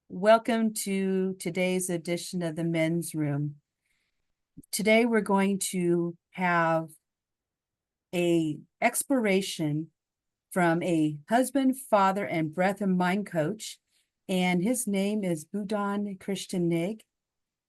Welcome to today's edition of the Men's Room. Today we're going to have a exploration from a husband, father, and breath and mind coach, and his name is Bogdan Cristian Neag,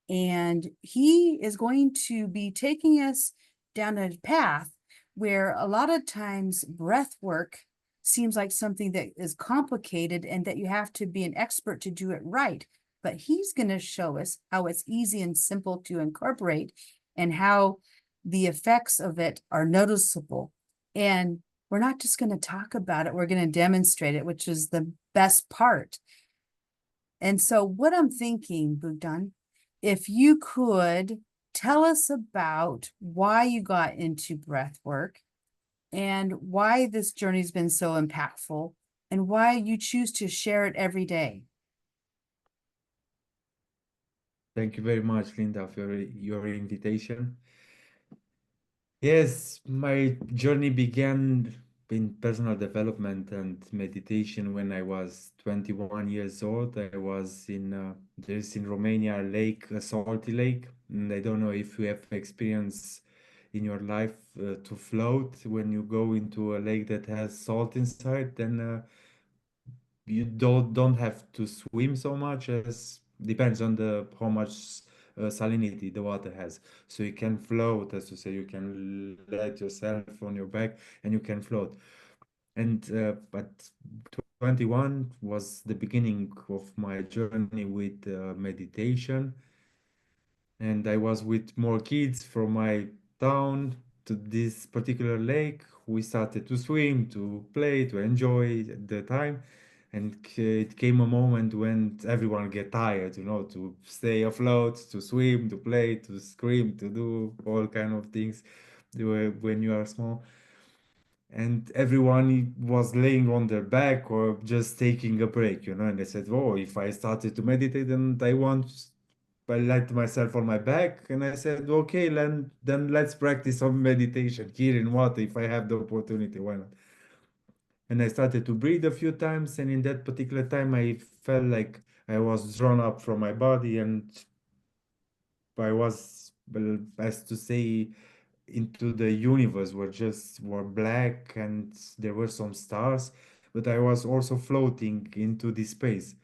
and he is going to be taking us down a path where a lot of times breath work seems like something that is complicated and that you have to be an expert to do it right. But he's going to show us how it's easy and simple to incorporate and how the effects of it are noticeable. And we're not just going to talk about it, we're going to demonstrate it, which is the best part. And so, what I'm thinking, Bogdan, if you could tell us about why you got into breath work and why this journey's been so impactful and why you choose to share it every day. Thank you very much, Linda, for your invitation. Yes, my journey began in personal development and meditation when I was 21 years old. I was there's in Romania a lake, a salty lake, and I don't know if you have experience in your life to float when you go into a lake that has salt inside, then you don't have to swim so much as depends on the how much salinity the water has. So you can float, as you say, you can let yourself on your back and you can float. And but 21 was the beginning of my journey with meditation, and I was with more kids from my town to this particular lake. We started to swim, to play, to enjoy the time, and it came a moment when everyone get tired, to stay afloat, to swim, to play, to scream, to do all kind of things when you are small. And everyone was laying on their back or just taking a break, and I said, oh, if I started to meditate and I laid myself on my back and I said, okay, then let's practice some meditation here in water if I have the opportunity. Why not? And I started to breathe a few times, and in that particular time, I felt like I was drawn up from my body, and I was, well, as to say, into the universe were black, and there were some stars, but I was also floating into this space.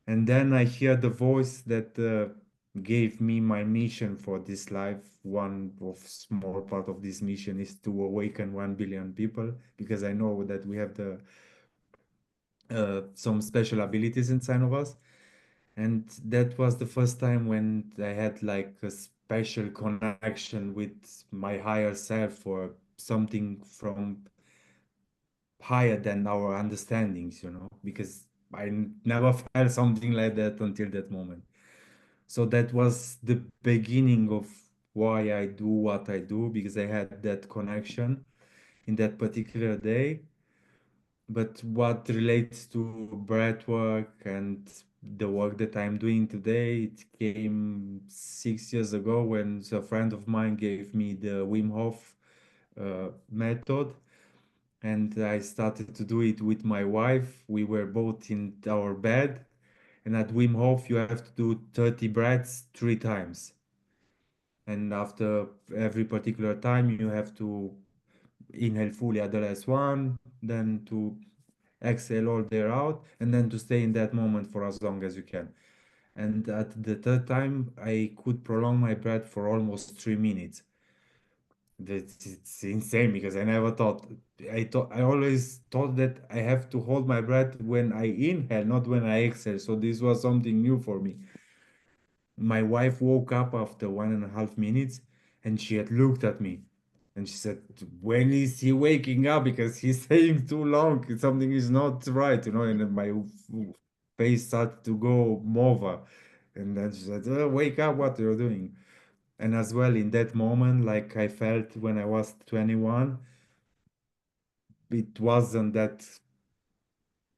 And then I hear the voice that gave me my mission for this life. One of small part of this mission is to awaken 1 billion people, because I know that we have the some special abilities inside of us. And that was the first time when I had like a special connection with my higher self, or something from higher than our understandings, because never felt something like that until that moment. So that was the beginning of why I do what I do, because I had that connection in that particular day. But what relates to breath work and the work that I'm doing today, it came 6 years ago when a friend of mine gave me the Wim Hof method, and I started to do it with my wife. We were both in our bed, and at Wim Hof, you have to do 30 breaths 3 times. And after every particular time, you have to inhale fully at the last one, then to exhale all the air out, and then to stay in that moment for as long as you can. And at the third time, I could prolong my breath for almost 3 minutes. It's insane, because I never thought, I always thought that I have to hold my breath when I inhale, not when I exhale. So this was something new for me. My wife woke up after 1.5 minutes, and she had looked at me, and she said, when is he waking up? Because he's staying too long. Something is not right, and then my face started to go mauve. And then she said, wake up, what you're doing. And as well, in that moment, like I felt when I was 21, it wasn't that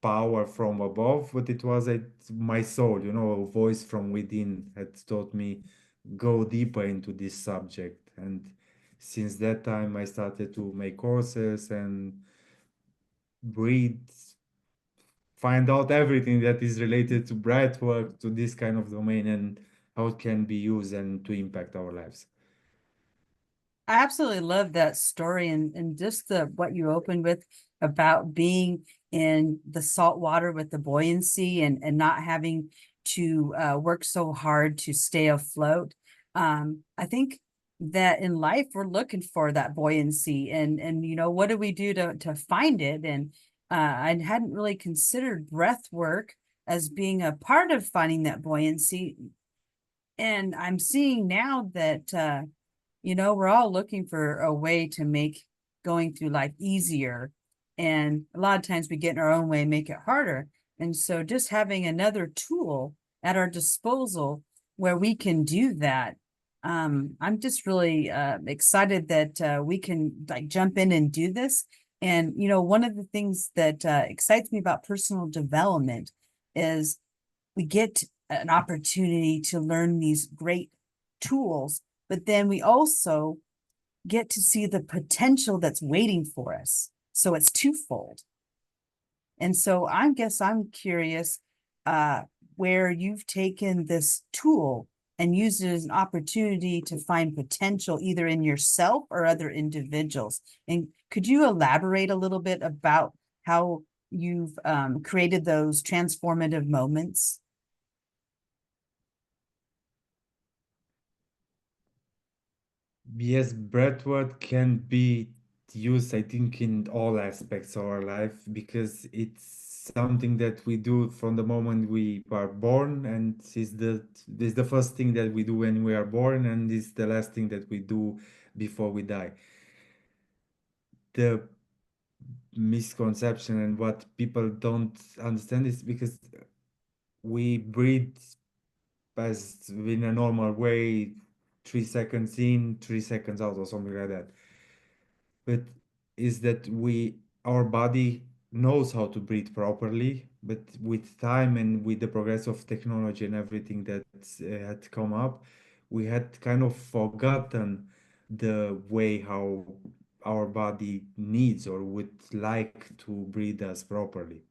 power from above, but it was my soul, a voice from within had taught me go deeper into this subject. And since that time, I started to make courses and read find out everything that is related to breathwork, to this kind of domain, and how it can be used and to impact our lives. I absolutely love that story and just the what you opened with about being in the salt water with the buoyancy and not having to work so hard to stay afloat. I think that in life we're looking for that buoyancy and you know what do we do to find it? And I hadn't really considered breath work as being a part of finding that buoyancy. And I'm seeing now that you know, we're all looking for a way to make going through life easier. And a lot of times we get in our own way and make it harder. And so just having another tool at our disposal where we can do that. I'm just really excited that we can like jump in and do this. And, you know, one of the things that excites me about personal development is we get an opportunity to learn these great tools, but then we also get to see the potential that's waiting for us. So it's twofold. And so I guess I'm curious uh, where you've taken this tool and used it as an opportunity to find potential either in yourself or other individuals. And could you elaborate a little bit about how you've created those transformative moments? Yes, breathwork can be used, I think, in all aspects of our life because it's something that we do from the moment we are born, and is the first thing that we do when we are born, and is the last thing that we do before we die. The misconception and what people don't understand is because we breathe as in a normal way, 3 seconds in, 3 seconds out, or something like that. But is that we our body knows how to breathe properly, but with time and with the progress of technology and everything that had come up, we had kind of forgotten the way how our body needs or would like to breathe us properly.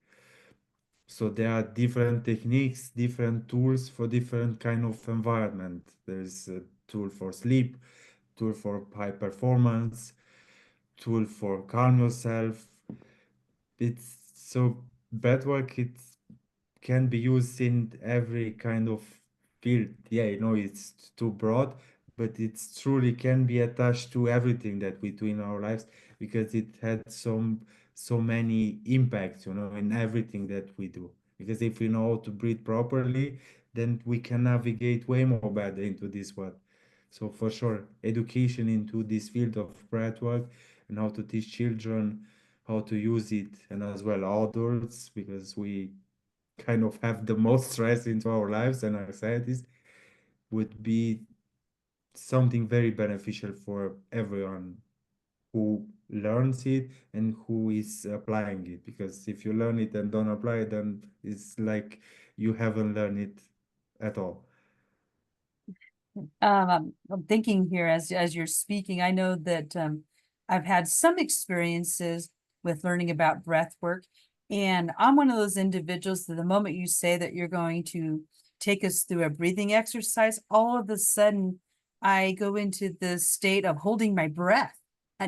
So there are different techniques, different tools for different kind of environment. There's a tool for sleep, tool for high performance, tool for calm yourself. It's so breathwork. It can be used in every kind of field. Yeah, you know, it's too broad, but it's truly can be attached to everything that we do in our lives because it had so many impacts, you know, in everything that we do. Because if we know how to breathe properly, then we can navigate way more better into this world. So for sure, education into this field of breathwork and how to teach children how to use it, and as well adults, because we kind of have the most stress into our lives and anxieties, would be something very beneficial for everyone who learns it and who is applying it. Because if you learn it and don't apply it, then it's like you haven't learned it at all. I'm thinking here as you're speaking. I know that I've had some experiences with learning about breath work, and I'm one of those individuals that the moment you say that you're going to take us through a breathing exercise, all of a sudden I go into the state of holding my breath.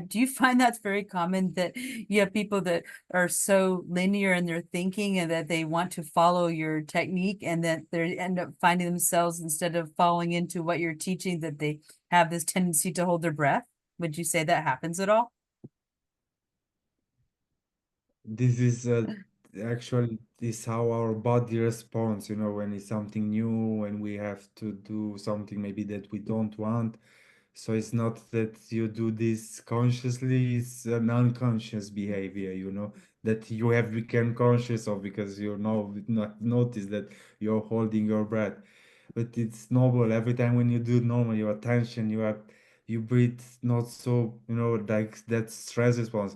Do you find that's very common that you have people that are so linear in their thinking and that they want to follow your technique and that they end up finding themselves instead of falling into what you're teaching that they have this tendency to hold their breath? Would you say that happens at all? This is actually this how our body responds, you know, when it's something new, when we have to do something maybe that we don't want. So it's not that you do this consciously, it's an unconscious behavior, you know, that you have become conscious of because you know not notice that you're holding your breath. But it's normal. Every time when you do normal, your attention, you breathe not so, you know, like that stress response.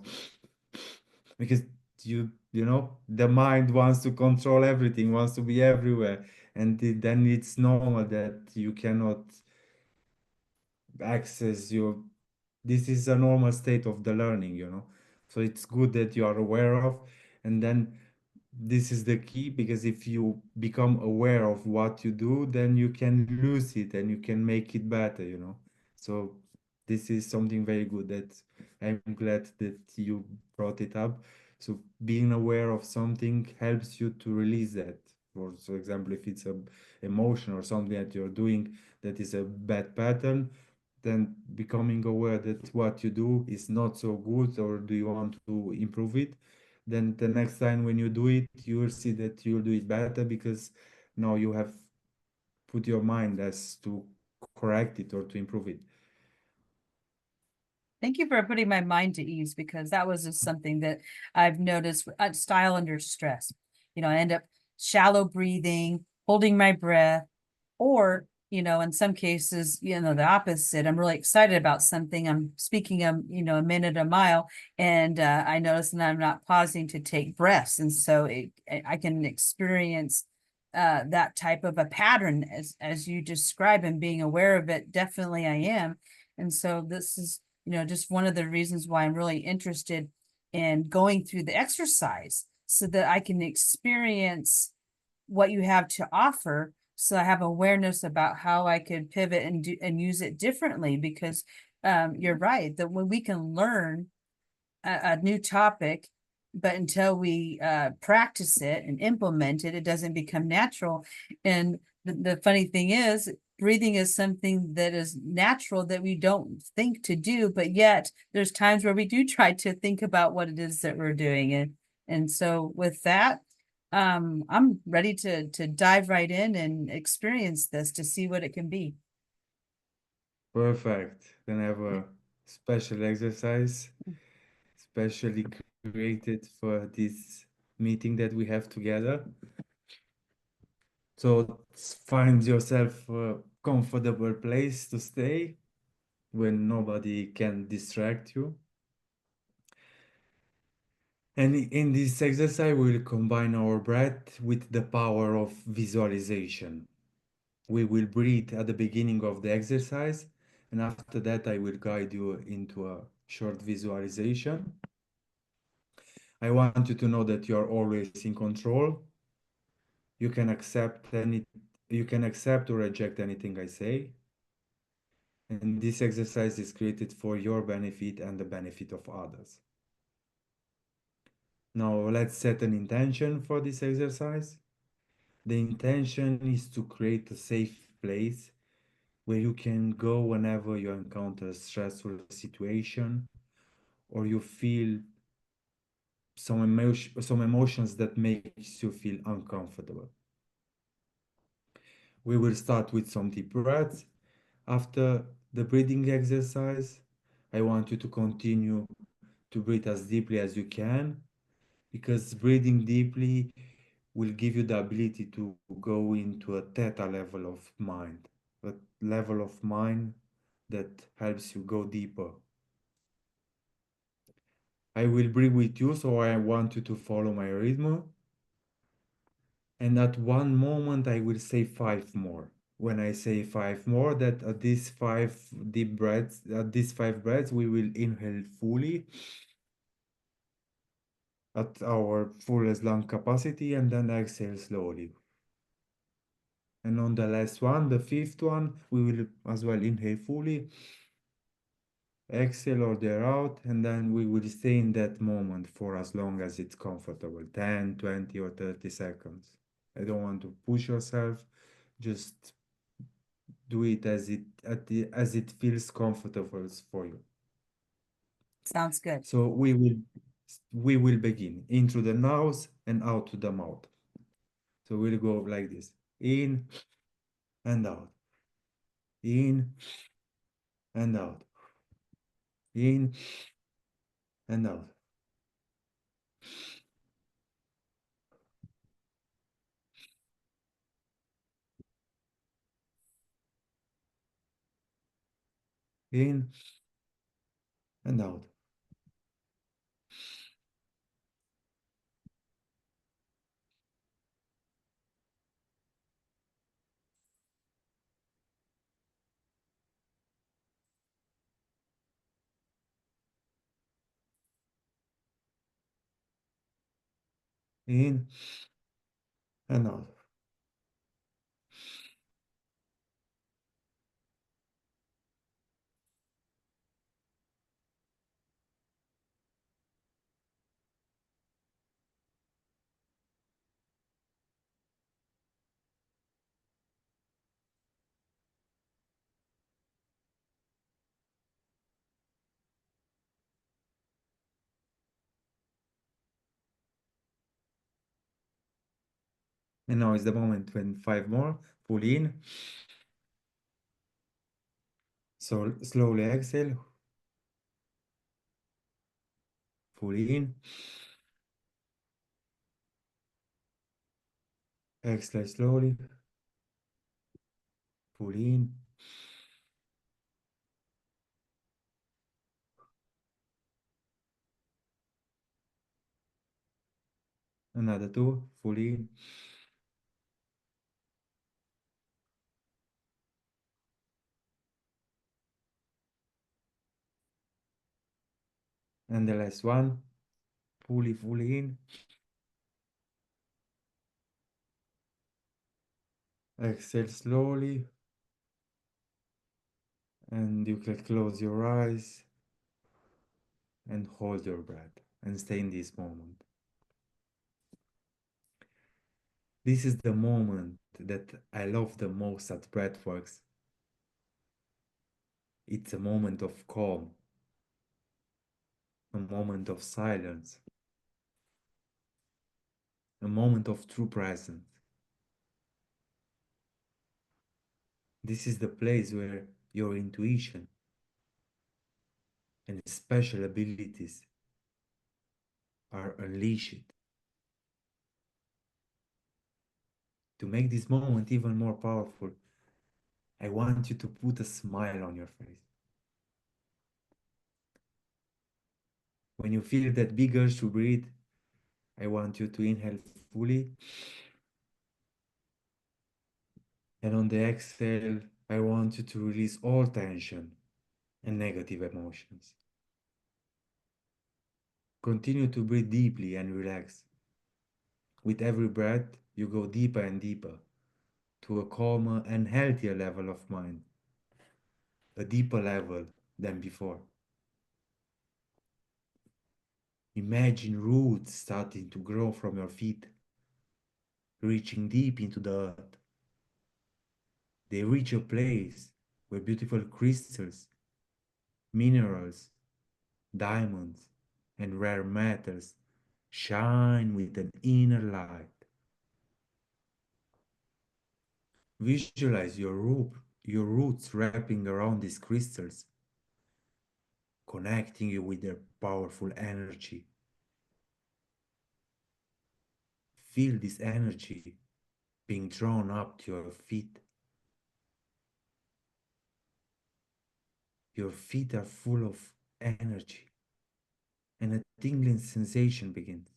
Because you know, the mind wants to control everything, wants to be everywhere. And then it's normal that you cannot access your this is a normal state of the learning, you know. So it's good that you are aware of, and then this is the key, because if you become aware of what you do, then you can lose it and you can make it better, you know. So this is something very good that I'm glad that you brought it up. So being aware of something helps you to release that. For example, if it's a emotion or something that you're doing that is a bad pattern, then becoming aware that what you do is not so good, or do you want to improve it, then the next time when you do it, you will see that you'll do it better, because now you have put your mind as to correct it or to improve it. Thank you for putting my mind to ease, because that was just something that I've noticed style under stress. I end up shallow breathing, holding my breath, or, in some cases, the opposite. I'm really excited about something. I'm speaking, a minute a mile, and I notice that I'm not pausing to take breaths. And so I can experience that type of a pattern as you describe, and being aware of it. Definitely I am. And so this is just one of the reasons why I'm really interested in going through the exercise, so that I can experience what you have to offer. So I have awareness about how I could pivot and do and use it differently, because you're right that when we can learn a new topic, but until we practice it and implement it, it doesn't become natural. And the funny thing is, breathing is something that is natural that we don't think to do, but yet there's times where we do try to think about what it is that we're doing. And so with that, I'm ready to dive right in and experience this to see what it can be. Perfect. Then I have a special exercise, specially created for this meeting that we have together. So find yourself a comfortable place to stay when nobody can distract you. And in this exercise, we will combine our breath with the power of visualization. We will breathe at the beginning of the exercise, and after that, I will guide you into a short visualization. I want you to know that you are always in control. You can accept any, you can accept or reject anything I say. And this exercise is created for your benefit and the benefit of others. Now let's set an intention for this exercise. The intention is to create a safe place where you can go whenever you encounter a stressful situation, or you feel some emotions that makes you feel uncomfortable. We will start with some deep breaths. After the breathing exercise, I want you to continue to breathe as deeply as you can, because breathing deeply will give you the ability to go into a theta level of mind, a level of mind that helps you go deeper. I will breathe with you, so I want you to follow my rhythm. And at one moment, I will say five more. When I say five more, that at these five deep breaths, at these five breaths, we will inhale fully at our fullest lung capacity, and then exhale slowly. And on the last one, the fifth one, we will as well inhale fully, exhale or air out, and then we will stay in that moment for as long as it's comfortable, 10, 20, or 30 seconds. I don't want to push yourself, just do it as it feels comfortable for you. Sounds good. So we will begin in through the nose and out to the mouth. So we'll go like this: in and out, in and out, in and out. In and out. In and out. And now is the moment when five more. Pull in. So slowly exhale. Pull in. Exhale slowly. Pull in. Another two. Pull in. And the last one. Fully in. Exhale slowly. And you can close your eyes and hold your breath and stay in this moment. This is the moment that I love the most at Breathworks. It's a moment of calm, a moment of silence, a moment of true presence. This is the place where your intuition and special abilities are unleashed. To make this moment even more powerful, I want you to put a smile on your face. When you feel that big urge to breathe, I want you to inhale fully. And on the exhale, I want you to release all tension and negative emotions. Continue to breathe deeply and relax. With every breath, you go deeper and deeper to a calmer and healthier level of mind, a deeper level than before. Imagine roots starting to grow from your feet, reaching deep into the earth. They reach a place where beautiful crystals, minerals, diamonds, and rare metals shine with an inner light. Visualize your roots wrapping around these crystals, connecting you with their powerful energy. Feel this energy being drawn up to your feet. Your feet are full of energy, and a tingling sensation begins.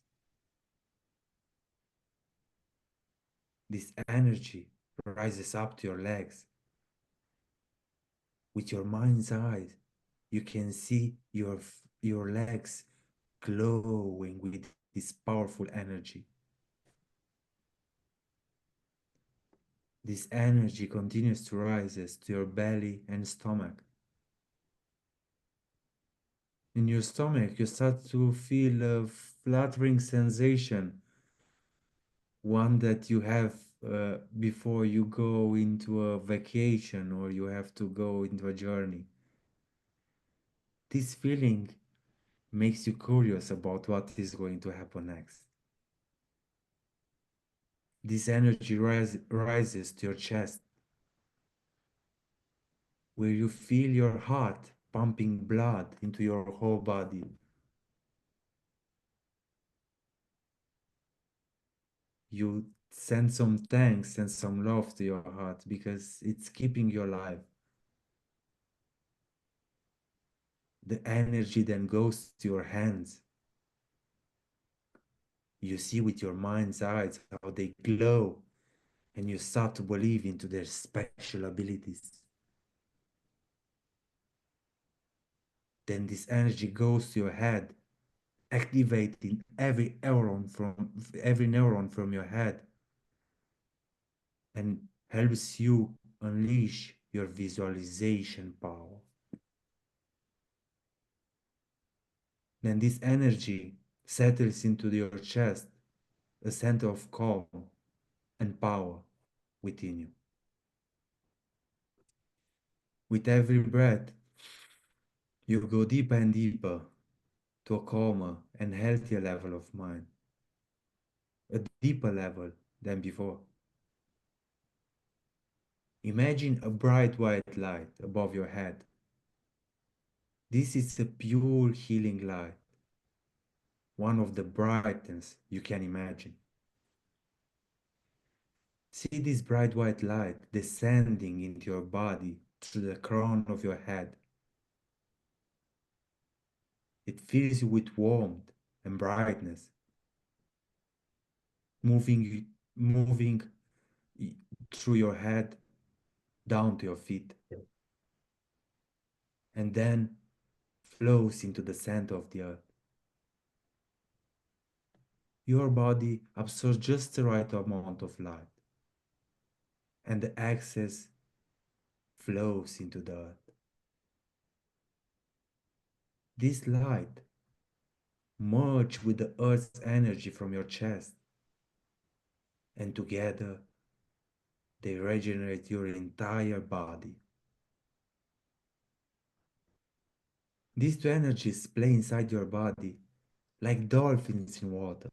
This energy rises up to your legs. With your mind's eyes, you can see your legs glowing with this powerful energy. This energy continues to rise to your belly and stomach. In your stomach, you start to feel a fluttering sensation, one that you have before you go into a vacation or you have to go into a journey. This feeling makes you curious about what is going to happen next. This energy rises to your chest, where you feel your heart pumping blood into your whole body. You send some thanks and some love to your heart because it's keeping you alive. The energy then goes to your hands. You see with your mind's eyes how they glow, and you start to believe into their special abilities. Then this energy goes to your head, activating every neuron from your head and helps you unleash your visualization power. Then this energy settles into your chest, a center of calm and power within you. With every breath, you go deeper and deeper to a calmer and healthier level of mind, a deeper level than before. Imagine a bright white light above your head. This is a pure healing light, one of the brightest you can imagine. See this bright white light descending into your body through the crown of your head. It fills you with warmth and brightness, moving through your head down to your feet, and then flows into the center of the earth. Your body absorbs just the right amount of light, and the excess flows into the earth. This light merges with the earth's energy from your chest, and together they regenerate your entire body. These two energies play inside your body like dolphins in water.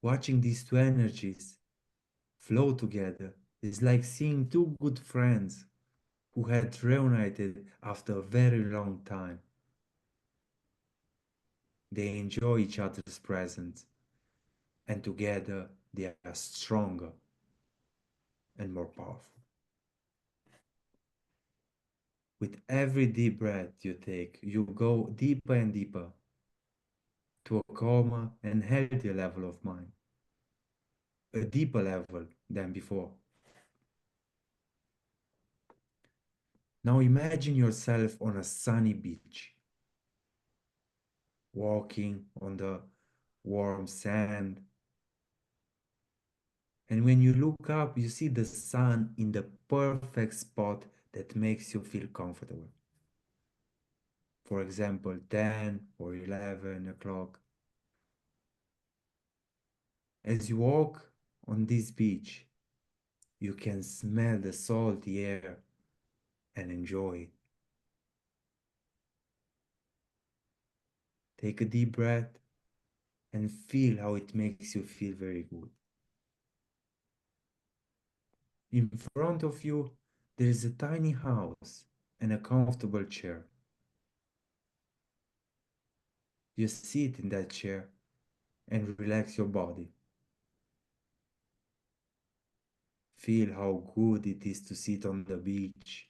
Watching these two energies flow together is like seeing two good friends who had reunited after a very long time. They enjoy each other's presence, and together they are stronger and more powerful. With every deep breath you take, you go deeper and deeper to a calmer and healthier level of mind, a deeper level than before. Now imagine yourself on a sunny beach, walking on the warm sand. And when you look up, you see the sun in the perfect spot that makes you feel comfortable. For example, 10 or 11 o'clock. As you walk on this beach, you can smell the salty air and enjoy it. Take a deep breath and feel how it makes you feel very good. In front of you, there is a tiny house and a comfortable chair. You sit in that chair and relax your body. Feel how good it is to sit on the beach,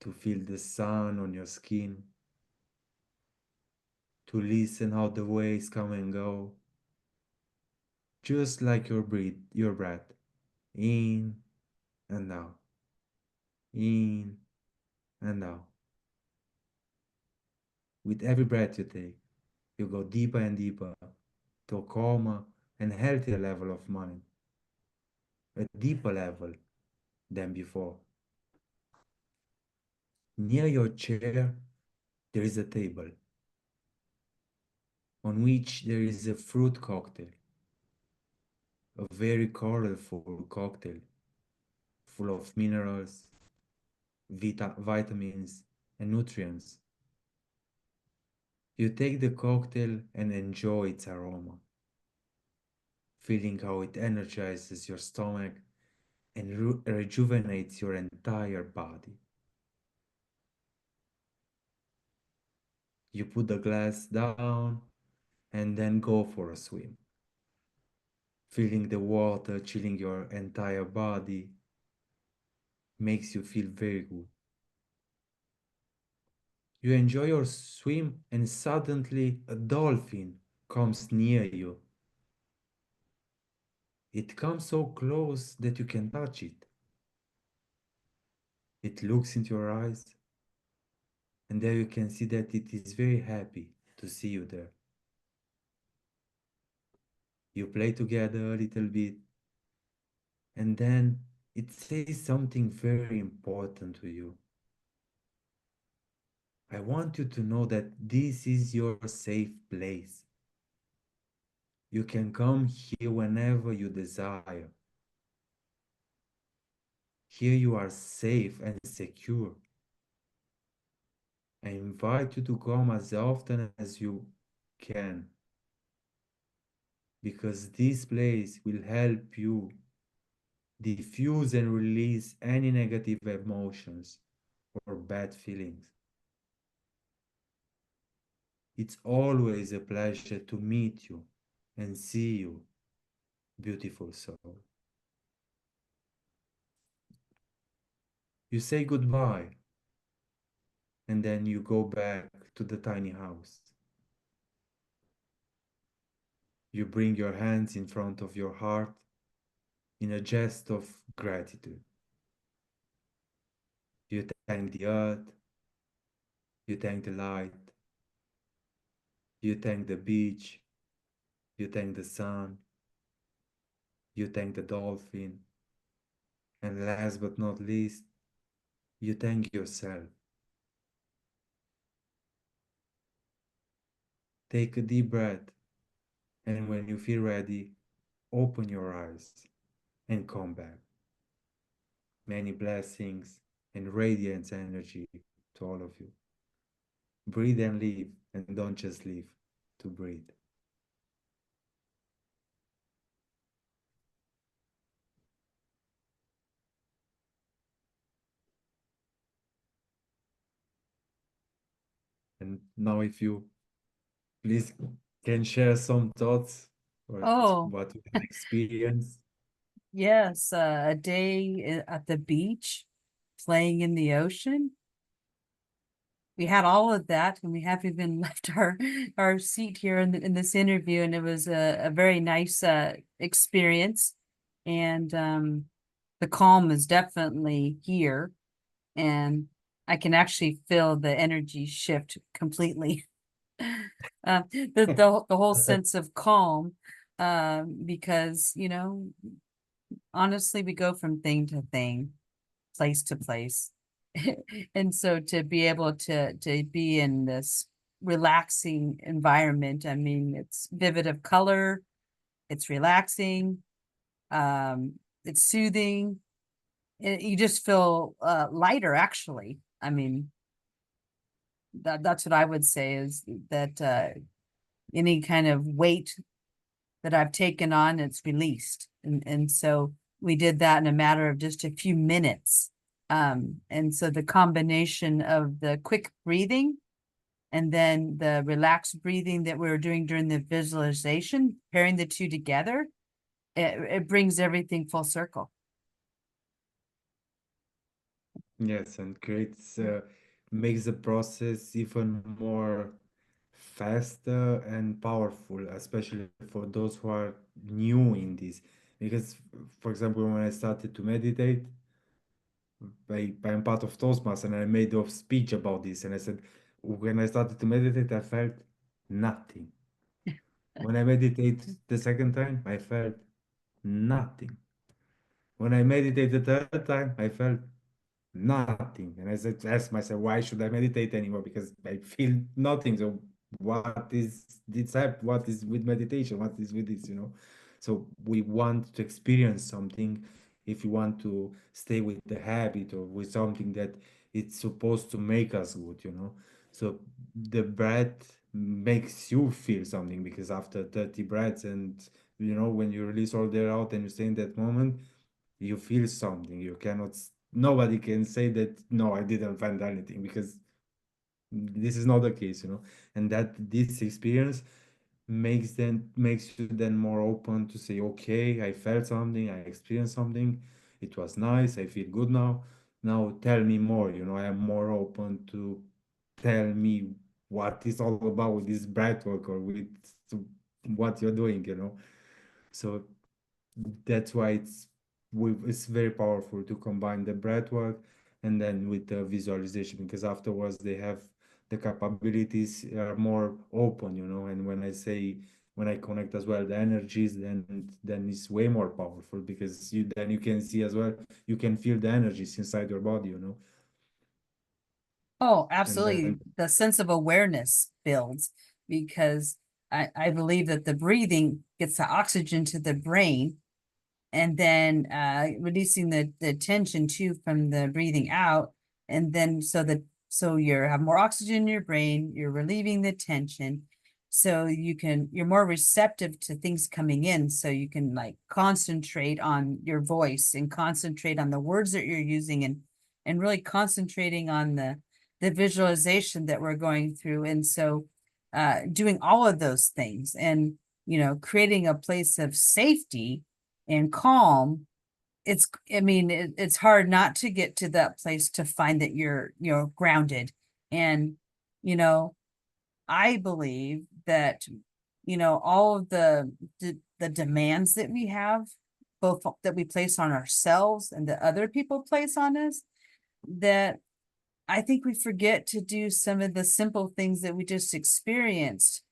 to feel the sun on your skin, to listen how the waves come and go, just like your breath, in and out, in and out. With every breath you take, you go deeper and deeper to a calmer and healthier level of mind, a deeper level than before. Near your chair, there is a table on which there is a fruit cocktail, a very colorful cocktail full of minerals, vitamins, and nutrients. You take the cocktail and enjoy its aroma, feeling how it energizes your stomach and rejuvenates your entire body. You put the glass down and then go for a swim, feeling the water chilling your entire body makes you feel very good. You enjoy your swim and suddenly a dolphin comes near you. It comes so close that you can touch it. It looks into your eyes And there you can see that it is very happy to see you there. You play together a little bit, and then it says something very important to you. I want you to know that this is your safe place. You can come here whenever you desire. Here you are safe and secure. I invite you to come as often as you can, because this place will help you diffuse and release any negative emotions or bad feelings. It's always a pleasure to meet you and see you, beautiful soul. You say goodbye, and then you go back to the tiny house. You bring your hands in front of your heart in a jest of gratitude. You thank the earth, you thank the light, you thank the beach, you thank the sun, you thank the dolphin, and last but not least, you thank yourself. Take a deep breath, and when you feel ready, open your eyes and come back. Many blessings and radiant energy to all of you. Breathe and live, and don't just live to breathe. And now, if you please can share some thoughts or Oh, what you have experienced. yes, a day at the beach, playing in the ocean. We had all of that, and we haven't even left our seat here in this interview, and it was a very nice experience. And the calm is definitely here, and I can actually feel the energy shift completely. The whole sense of calm, because honestly, we go from thing to thing, place to place. And so to be able to be in this relaxing environment, I mean, it's vivid of color, it's relaxing, um, it's soothing. You just feel lighter, actually. I mean, that's what I would say is that any kind of weight that I've taken on, it's released. And so we did that in a matter of just a few minutes. And so the combination of the quick breathing and then the relaxed breathing that we were doing during the visualization, pairing the two together, it brings everything full circle. Yes, and creates makes the process even more faster and powerful, especially for those who are new in this. Because, for example, when I started to meditate, I'm part of Toastmasters, and I made a speech about this, and I said, when I started to meditate, I felt nothing. When I meditate the second time, I felt nothing. When I meditate the third time, I felt nothing. And I said, asked myself, why should I meditate anymore? Because I feel nothing. So what is this app? What is with meditation? What is with this, So we want to experience something if we want to stay with the habit or with something that it's supposed to make us good. So the breath makes you feel something because after 30 breaths and when you release all the air out and you stay in that moment, you feel something. You cannot, nobody can say that, no, I didn't find anything, because this is not the case. And that this experience makes you then more open to say, okay, I felt something, I experienced something, it was nice, I feel good now. Now tell me more. I am more open to tell me what it's all about with this breath work or with what you're doing. So that's why it's very powerful to combine the breath work and then with the visualization, because afterwards they have the capabilities are more open, you know. And when I say, when I connect as well the energies, then it's way more powerful, because you can see as well, you can feel the energies inside your body, you know. Oh, And then absolutely. The sense of awareness builds because I believe that the breathing gets the oxygen to the brain and then releasing the tension too from the breathing out. And then so you have more oxygen in your brain, you're relieving the tension. So you're more receptive to things coming in. So you can like concentrate on your voice and concentrate on the words that you're using and really concentrating on the visualization that we're going through. And so doing all of those things and creating a place of safety and calm, I mean, it's hard not to get to that place to find that you're grounded. And, you know, I believe that, all of the demands that we have, both that we place on ourselves and that other people place on us, that I think we forget to do some of the simple things that we just experienced.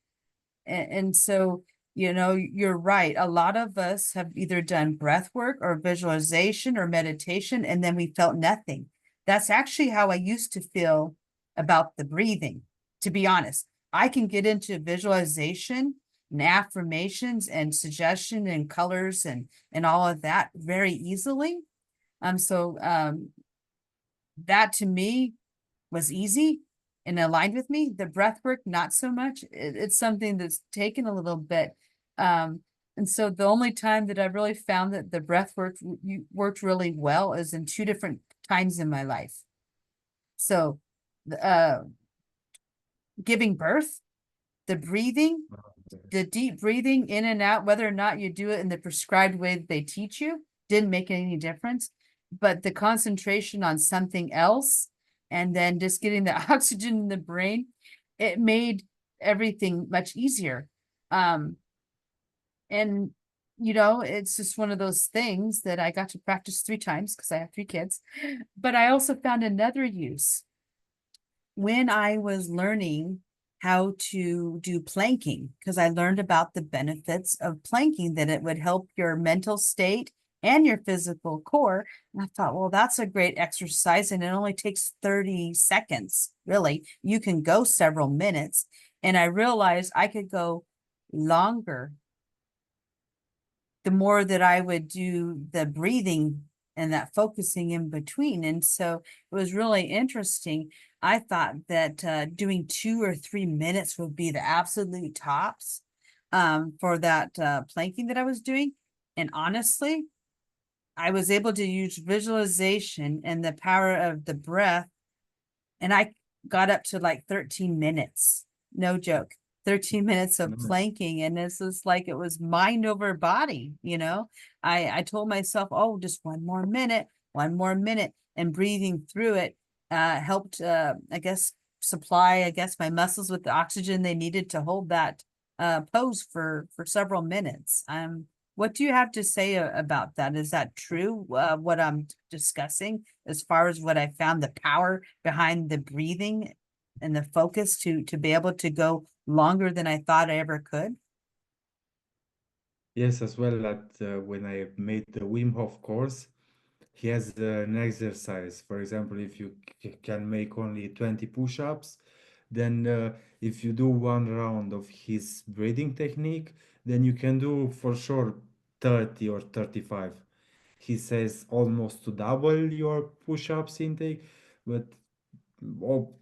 And so, you're right. A lot of us have either done breath work or visualization or meditation, and then we felt nothing. That's actually how I used to feel about the breathing, to be honest. I can get into visualization and affirmations and suggestion and colors and all of that very easily. So that to me was easy and aligned with me. The breath work, not so much. It's something that's taken a little bit. Um, and so the only time that I really found that the breath work worked really well is in two different times in my life. So, uh, giving birth, the breathing, the deep breathing in and out, whether or not you do it in the prescribed way that they teach you, didn't make any difference. But the concentration on something else and then just getting the oxygen in the brain, it made everything much easier. Um, and it's just one of those things that I got to practice 3 times because I have 3 kids. But I also found another use when I was learning how to do planking, because I learned about the benefits of planking, that it would help your mental state and your physical core. And I thought, well, that's a great exercise. And it only takes 30 seconds, really. You can go several minutes. And I realized I could go longer the more that I would do the breathing and that focusing in between. And so it was really interesting. I thought that doing 2 or 3 minutes would be the absolute tops for that planking that I was doing. And honestly, I was able to use visualization and the power of the breath, and I got up to like 13 minutes. No joke. 13 minutes of nice. planking. And this is like it was mind over body. I told myself, oh, just one more minute, and breathing through it helped I guess supply, I guess, my muscles with the oxygen they needed to hold that pose for several minutes. What do you have to say about that? Is that true? What I'm discussing as far as what I found the power behind the breathing and the focus to be able to go longer than I thought I ever could? Yes, as well, that when I made the Wim Hof course, he has an exercise. For example, if you can make only 20 push-ups, then if you do one round of his breathing technique, then you can do for sure 30 or 35. He says almost to double your push-ups intake, but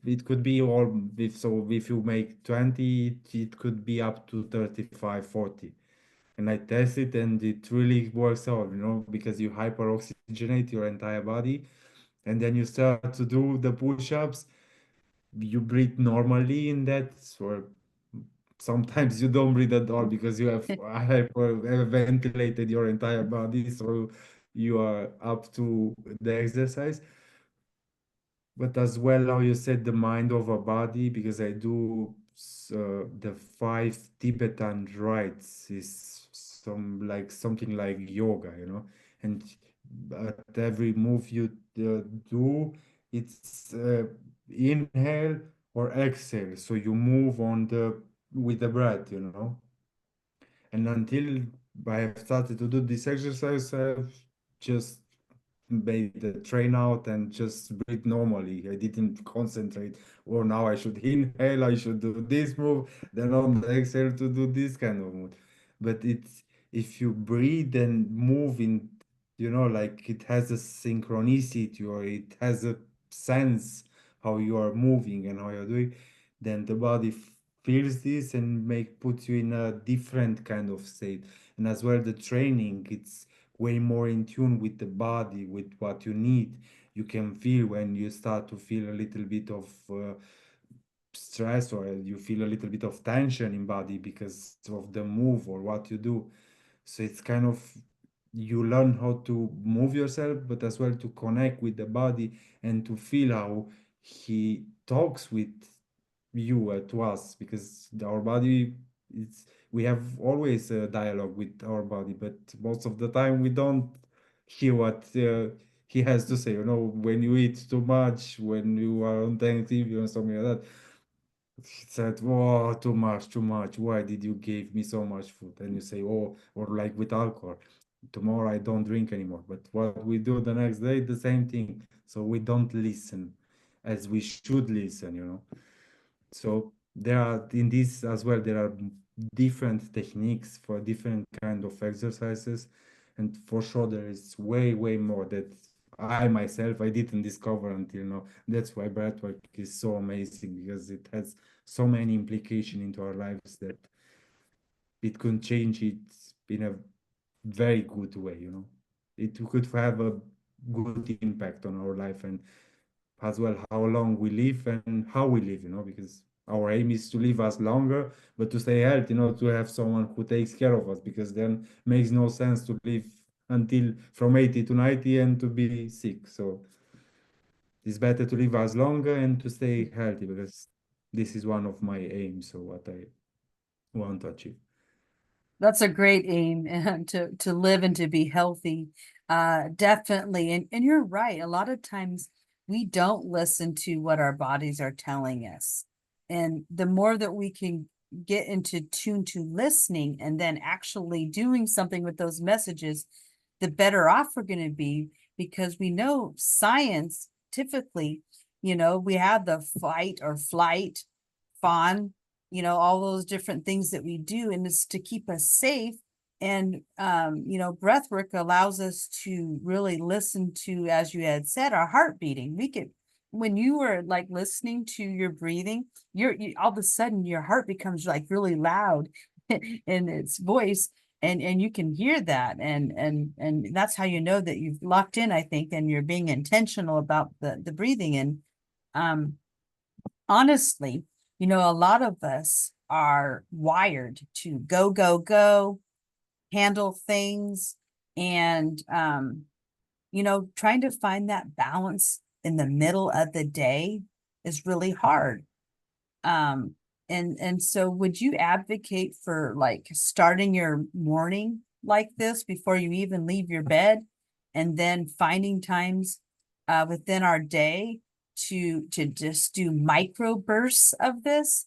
it could be all, if you make 20, it could be up to 35, 40. And I test it and it really works out, you know, because you hyperoxygenate your entire body, and then you start to do the push-ups. You breathe normally in that, or sometimes you don't breathe at all because you have hyper ventilated your entire body, so you are up to the exercise. But as well, how you said the mind over body, because I do the 5 Tibetan rites, is something like yoga, you know, and at every move you do, it's inhale, or exhale. So you move on the with the breath, you know. And until I have started to do this exercise, I've just made the train out and just breathe normally. I didn't concentrate, or now I should inhale, I should do this move, then on the exhale to do this kind of move. But it's if you breathe and move in, you know, like it has a synchronicity or it has a sense how you are moving and how you're doing, then the body feels this and make puts you in a different kind of state. And as well, the training, it's way more in tune with the body, with what you need. You can feel when you start to feel a little bit of stress, or you feel a little bit of tension in body because of the move or what you do. So it's kind of you learn how to move yourself, but as well to connect with the body and to feel how he talks with you to us, because our body, it's we have always a dialogue with our body, but most of the time we don't hear what he has to say. You know, when you eat too much, when you are on Thanksgiving or something like that, he said, "Oh, too much, too much. Why did you give me so much food?" And you say, "Oh," or like with alcohol, "Tomorrow I don't drink anymore." But what we do the next day, the same thing. So we don't listen as we should listen, you know. So there are in this as well, there are different techniques for different kind of exercises. And for sure, there is way, way more that I myself, I didn't discover until now. That's why breathwork is so amazing, because it has so many implications into our lives that it can change it in a very good way, you know. It could have a good impact on our life, and as well how long we live and how we live, you know, because our aim is to live us longer, but to stay healthy, you know, to have someone who takes care of us, because then makes no sense to live until from 80 to 90 and to be sick. So it's better to live us longer and to stay healthy, because this is one of my aims, so what I want to achieve. That's a great aim, and to live and to be healthy. Definitely. And you're right. A lot of times we don't listen to what our bodies are telling us. And the more that we can get into tune to listening and then actually doing something with those messages, the better off we're going to be, because we know science typically, we have the fight or flight, fawn, all those different things that we do, and it's to keep us safe. And breath work allows us to really listen to, as you had said, our heart beating. We could, when you were like listening to your breathing, all of a sudden your heart becomes like really loud in its voice, and you can hear that, and that's how you know that you've locked in, I think, and you're being intentional about the breathing. And um honestly, a lot of us are wired to go, go, go, handle things, and trying to find that balance in the middle of the day is really hard. Um, and so would you advocate for like starting your morning like this before you even leave your bed, and then finding times within our day to just do micro bursts of this?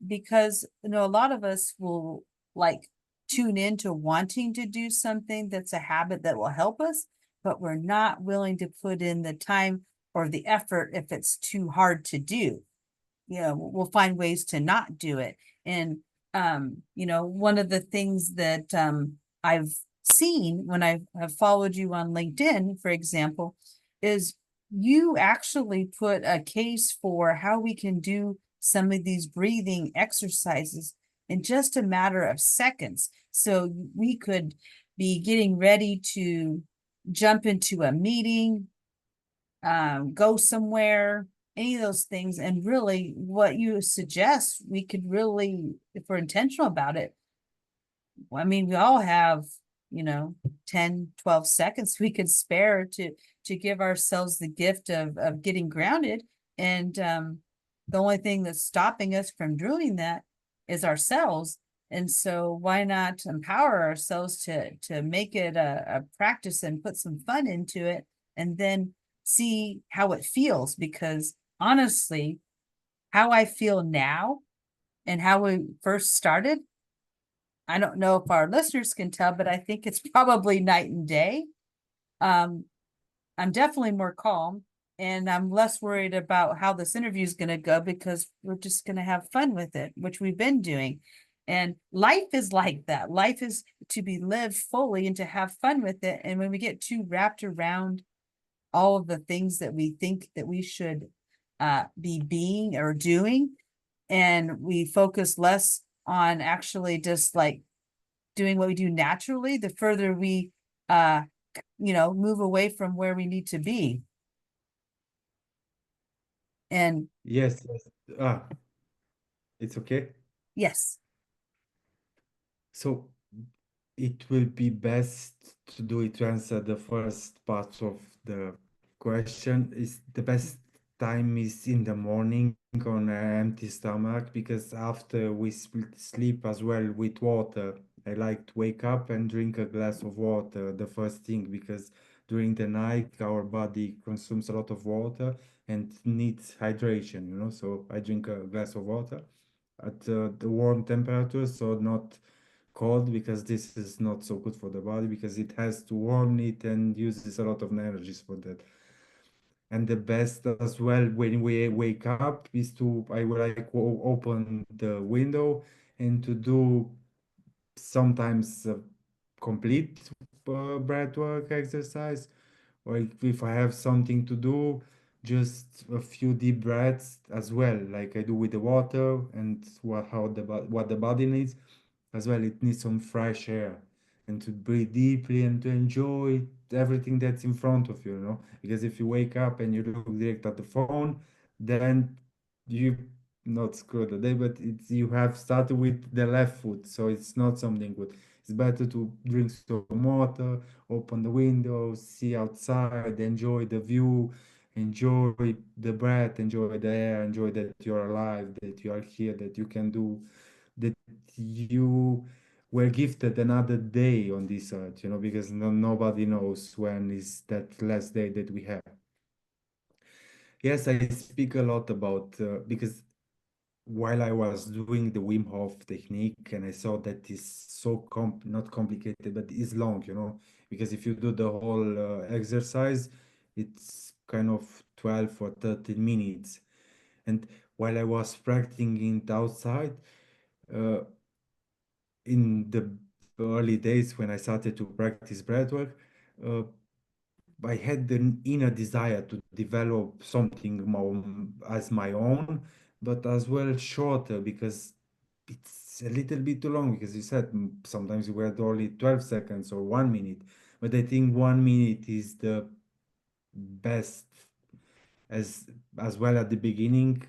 Because a lot of us will like tune into wanting to do something that's a habit that will help us, but we're not willing to put in the time or the effort if it's too hard to do. We'll find ways to not do it. And one of the things that I've seen when I have followed you on LinkedIn, for example, is you actually put a case for how we can do some of these breathing exercises in just a matter of seconds. So we could be getting ready to jump into a meeting, go somewhere, any of those things. And really, what you suggest, we could really, if we're intentional about it, I mean, we all have, you know, 10, 12 seconds we could spare to give ourselves the gift of getting grounded. And the only thing that's stopping us from doing that is ourselves. And so why not empower ourselves to make it a practice and put some fun into it, and then see how it feels? Because honestly, how I feel now and how we first started, I don't know if our listeners can tell, but I think it's probably night and day. Um, I'm definitely more calm and I'm less worried about how this interview is going to go because we're just going to have fun with it, which we've been doing. And life is like that. Life is to be lived fully and to have fun with it. And when we get too wrapped around all of the things that we think that we should be being or doing, and we focus less on actually just like doing what we do naturally, the further we uh move away from where we need to be. And Yes, yes. Ah, it's okay. yes. So it will be best to do it to answer the first part of the question. Is the best time is in the morning on an empty stomach because after we sleep as well with water. I like to wake up and drink a glass of water the first thing because during the night our body consumes a lot of water and needs hydration, you know. So I drink a glass of water at the warm temperature, so not cold because this is not so good for the body because it has to warm it and uses a lot of energies for that. And the best as well when we wake up is to I will like open the window and to do sometimes complete breathwork exercise, or if I have something to do, just a few deep breaths as well, like I do with the water and what the body needs as well. It needs some fresh air and to breathe deeply and to enjoy everything that's in front of you, you know. Because if you wake up and you look direct at the phone, then you not screw the day, but it's you have started with the left foot, so it's not something good. It's better to drink some water, open the window, see outside, enjoy the view, enjoy the breath, enjoy the air, enjoy that you're alive, that you are here, that you can do, that you were gifted another day on this earth, you know, because nobody knows when is that last day that we have. Yes, I speak a lot about because while I was doing the Wim Hof technique, and I saw that is so not complicated, but is long, you know, because if you do the whole exercise, it's kind of 12 or 13 minutes. And while I was practicing it outside, uh, in the early days when I started to practice breathwork, uh, I had an inner desire to develop something more as my own, but as well shorter because it's a little bit too long. Because you said sometimes you were only 12 seconds or 1 minute, but I think 1 minute is the best as as well at the beginning.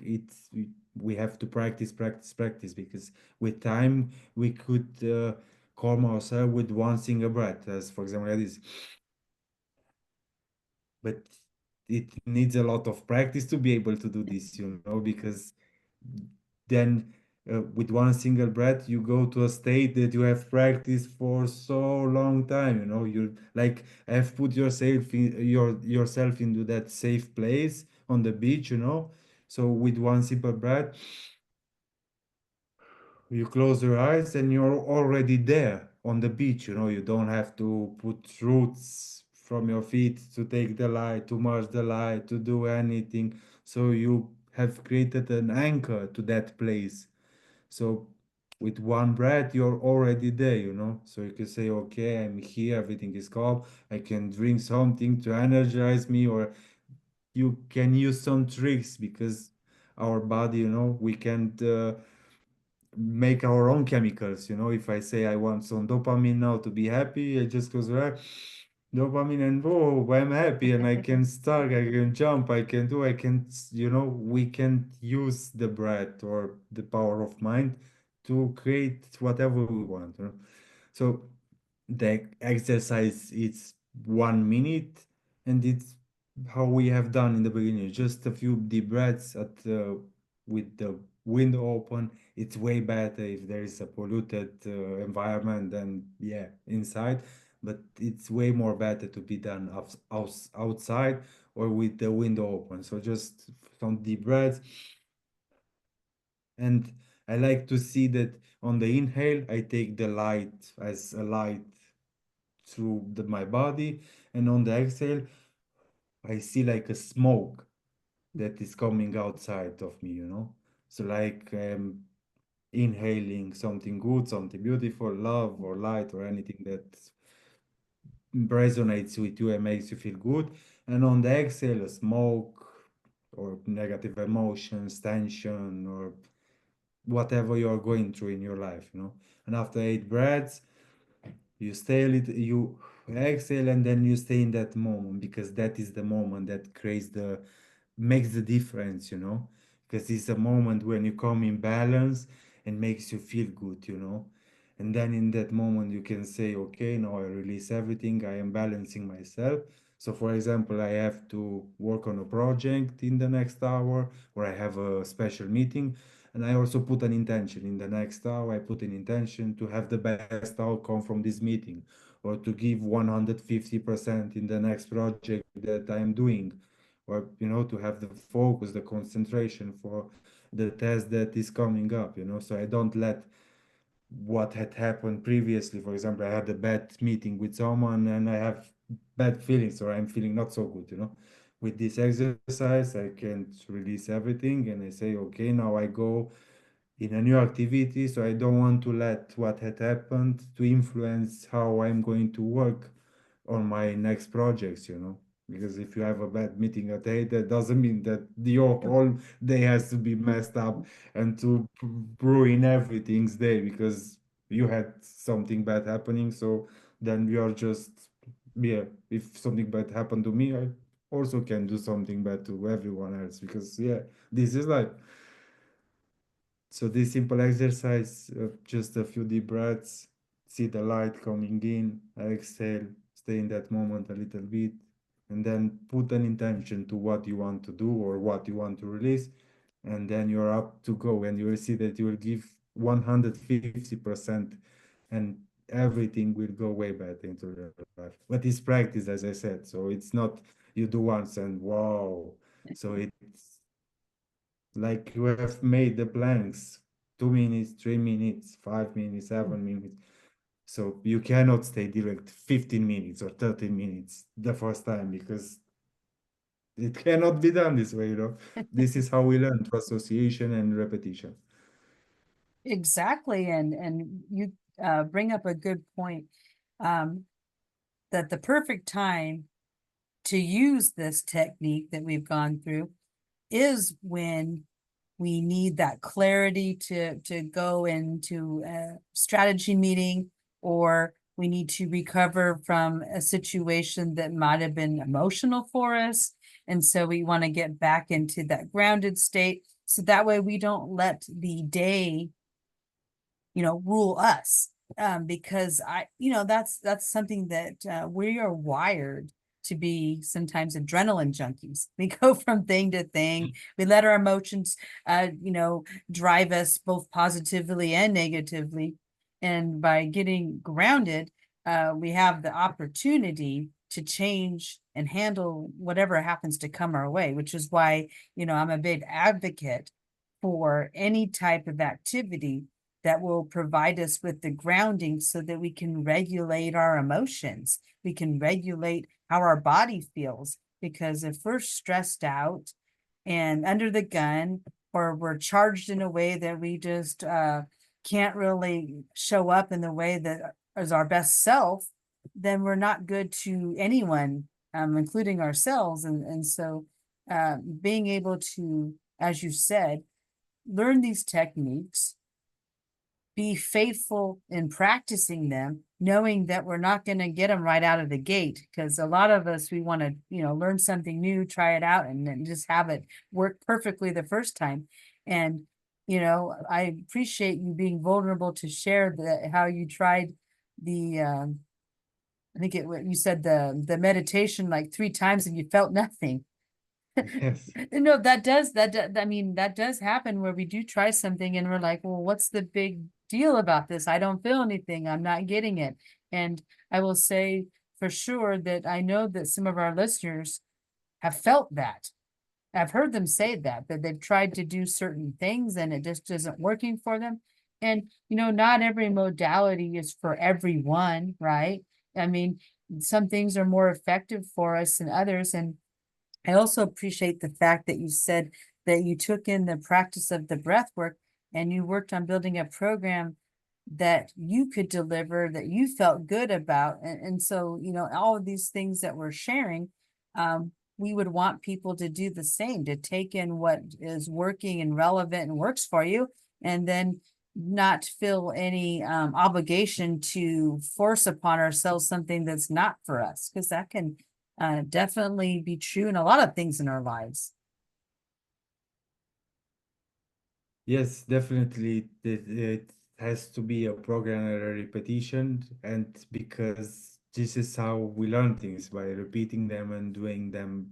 We have to practice because with time we could calm ourselves with one single breath, as for example like this, but it needs a lot of practice to be able to do this, you know, because then with one single breath you go to a state that you have practiced for so long time, you know. You like have put yourself into that safe place on the beach, you know. So with one simple breath you close your eyes and you're already there on the beach, you know. You don't have to put roots from your feet to take the light, to merge the light, to do anything. So you have created an anchor to that place. So with one breath you're already there, you know. So you can say, okay, I'm here, everything is calm, I can drink something to energize me, or you can use some tricks because our body, you know, we can't make our own chemicals. You know, if I say I want some dopamine now to be happy, I just goes right, dopamine, and oh, I'm happy and I can start, I can jump, I can, you know, we can use the breath or the power of mind to create whatever we want. You know? So the exercise is 1 minute, and it's how we have done in the beginning, just a few deep breaths at with the window open. It's way better if there is a polluted environment than, yeah, inside, but it's way more better to be done outside or with the window open. So just some deep breaths, And I like to see that on the inhale, I take the light as a light through my body, and on the exhale, I see like a smoke that is coming outside of me, you know? So like inhaling something good, something beautiful, love or light or anything that resonates with you and makes you feel good. And on the exhale, a smoke or negative emotions, tension, or whatever you're going through in your life, you know. And after 8 breaths, you stay a little, you exhale, and then you stay in that moment, because that is the moment that creates the makes the difference, you know, because it's a moment when you come in balance and makes you feel good, you know. And then in that moment, you can say, okay, now I release everything, I am balancing myself. So, for example, I have to work on a project in the next hour, or I have a special meeting. And I also put an intention in the next hour. I put an intention to have the best outcome from this meeting, or to give 150% in the next project that I'm doing, or to have the focus, the concentration for the test that is coming up, so I don't let what had happened previously. For example, I had a bad meeting with someone and I have bad feelings, or I'm feeling not so good. With this exercise I can release everything, and I say, okay, now I go in a new activity, so I don't want to let what had happened to influence how I'm going to work on my next projects, because if you have a bad meeting at 8, that doesn't mean that your whole day has to be messed up and to ruin everything's day because you had something bad happening. So then we are just, yeah, if something bad happened to me, I also can do something bad to everyone else, because yeah, this is life. So this simple exercise, just a few deep breaths, see the light coming in, exhale, stay in that moment a little bit, and then put an intention to what you want to do or what you want to release, and then you're up to go, and you will see that you will give 150%, and everything will go way better into your life. But it's practice, as I said, so it's not you do once and wow. So it's like you have made the blanks 2 minutes, 3 minutes, 5 minutes, 7 minutes. So you cannot stay direct 15 minutes or 13 minutes the first time, because it cannot be done this way. This is how we learn through association and repetition. Exactly. And you bring up a good point, um, that the perfect time to use this technique that we've gone through is when we need that clarity to go into a strategy meeting, or we need to recover from a situation that might have been emotional for us. And so we want to get back into that grounded state. So that way we don't let the day rule us. Because that's something that we are wired to be sometimes adrenaline junkies. We go from thing to thing. We let our emotions, drive us both positively and negatively. And by getting grounded, we have the opportunity to change and handle whatever happens to come our way, which is why, I'm a big advocate for any type of activity that will provide us with the grounding so that we can regulate our emotions. We can regulate how our body feels. Because if we're stressed out and under the gun, or we're charged in a way that we just can't really show up in the way that is our best self, then we're not good to anyone, including ourselves. And so being able to, as you said, learn these techniques, be faithful in practicing them, knowing that we're not going to get them right out of the gate. Because a lot of us, we want to, learn something new, try it out, and then just have it work perfectly the first time. And, I appreciate you being vulnerable to share how you tried the, I think you said the meditation like 3 times and you felt nothing. Yes. No, I mean, that does happen where we do try something and we're like, well, what's the big deal about this? I don't feel anything. I'm not getting it. And I will say for sure that I know that some of our listeners have felt that. I've heard them say that they've tried to do certain things and it just isn't working for them. And, not every modality is for everyone, right? I mean, some things are more effective for us than others. And I also appreciate the fact that you said that you took in the practice of the breath work and you worked on building a program that you could deliver that you felt good about. And so, all of these things that we're sharing, we would want people to do the same, to take in what is working and relevant and works for you, and then not feel any obligation to force upon ourselves something that's not for us, because that can definitely be true in a lot of things in our lives. Yes, definitely. It has to be a program and a repetition, and because this is how we learn things by repeating them and doing them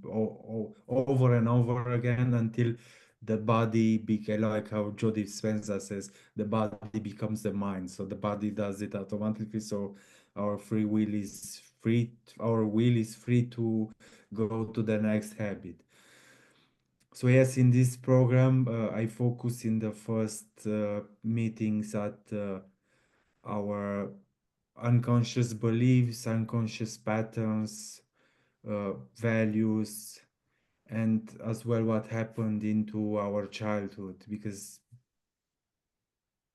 over and over again until the body became like how Jody Spencer says, the body becomes the mind. So the body does it automatically. So our free will is free, our will is free to go to the next habit. So yes, in this program, I focus in the first meetings at our unconscious beliefs, unconscious patterns, values, and as well what happened into our childhood. Because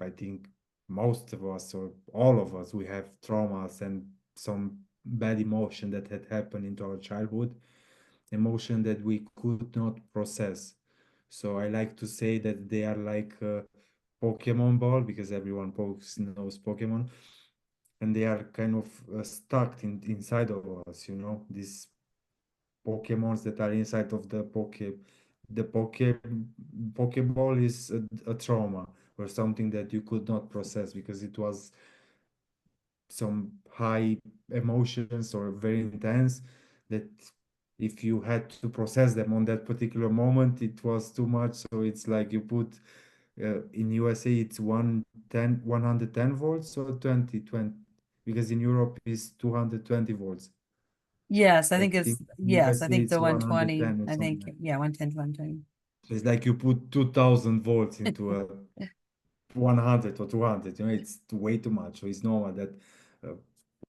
I think most of us, or all of us, we have traumas and some bad emotion that had happened into our childhood, emotion that we could not process. So I like to say that they are like a Pokemon ball because everyone knows Pokemon, and they are kind of stuck inside of us. These Pokemons that are inside of the Pokeball is a trauma or something that you could not process because it was some high emotions or very intense that if you had to process them on that particular moment it was too much. So it's like you put in USA it's 110 volts or 20 because in Europe it's 220 volts. Yes, I I think think it's, in yes, I USA think the it's 120, 110 or I think, something. yeah, 110 to 120. So it's like you put 2000 volts into a 100 or 200, it's way too much. So it's normal that uh,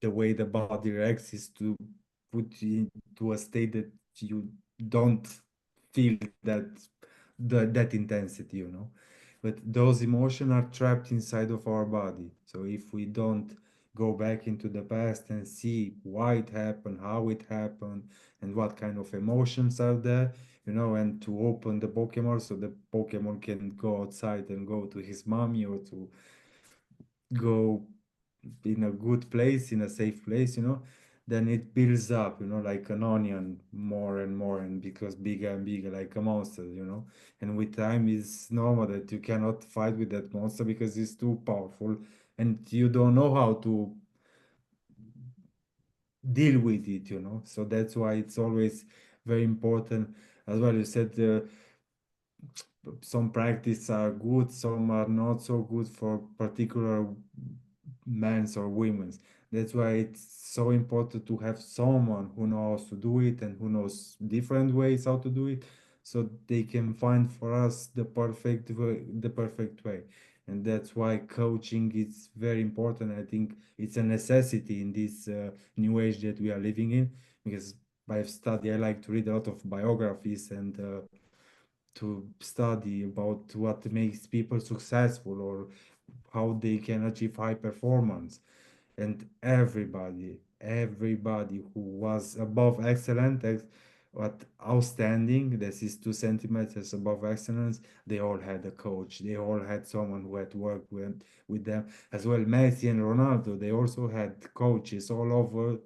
the way the body reacts is to put you into a state that you don't feel that intensity, but those emotions are trapped inside of our body. So if we don't go back into the past and see why it happened, how it happened, and what kind of emotions are there, and to open the Pokemon so the Pokemon can go outside and go to his mommy or to go in a good place, in a safe place, then it builds up, like an onion more and more and becomes bigger and bigger, like a monster, And with time, it's normal that you cannot fight with that monster because it's too powerful and you don't know how to deal with it, So that's why it's always very important as well. You said some practice are good, some are not so good for particular men's or women's. That's why it's so important to have someone who knows to do it and who knows different ways how to do it, so they can find for us the perfect way. And that's why coaching is very important. I think it's a necessity in this new age that we are living in, because I like to read a lot of biographies and to study about what makes people successful or how they can achieve high performance. And everybody who was above excellent, what outstanding, this is 2 centimeters above excellence, they all had a coach, they all had someone who had worked with them as well. Messi and Ronaldo, they also had coaches all over,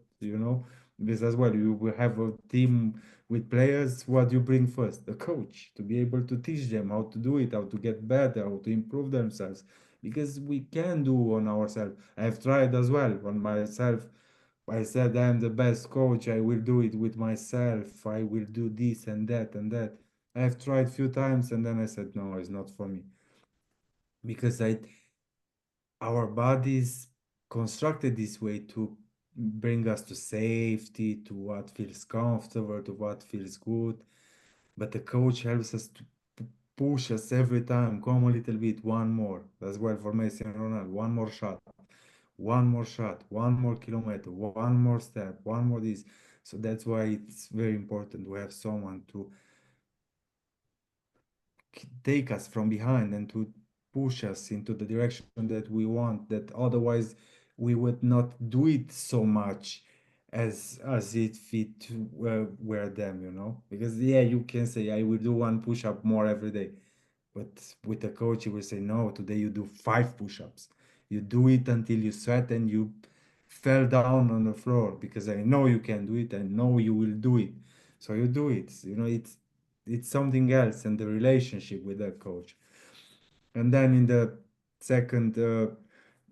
because as well you will have a team with players. What do you bring first? A coach to be able to teach them how to do it, how to get better, how to improve themselves, because we can do on ourselves. I've tried as well on myself. I said I'm the best coach. I will do it with myself. I will do this and that and that. I've tried few times and then I said no, it's not for me, because our bodies constructed this way to bring us to safety, to what feels comfortable, to what feels good. but the coach helps us to push us every time. Come a little bit, one more. As well for Messi and Ronaldo, one more shot, one more kilometer, one more step, one more this. So that's why it's very important to have someone to take us from behind and to push us into the direction that we want, that otherwise we would not do it so much as if it were them, you know, because yeah, you can say I will do one push-up more every day, but with a coach you will say no, today you do 5 push-ups, you do it until you sweat and you fell down on the floor, because I know you can do it, I know you will do it, so you do it, you know. It's something else, and the relationship with that coach. And then second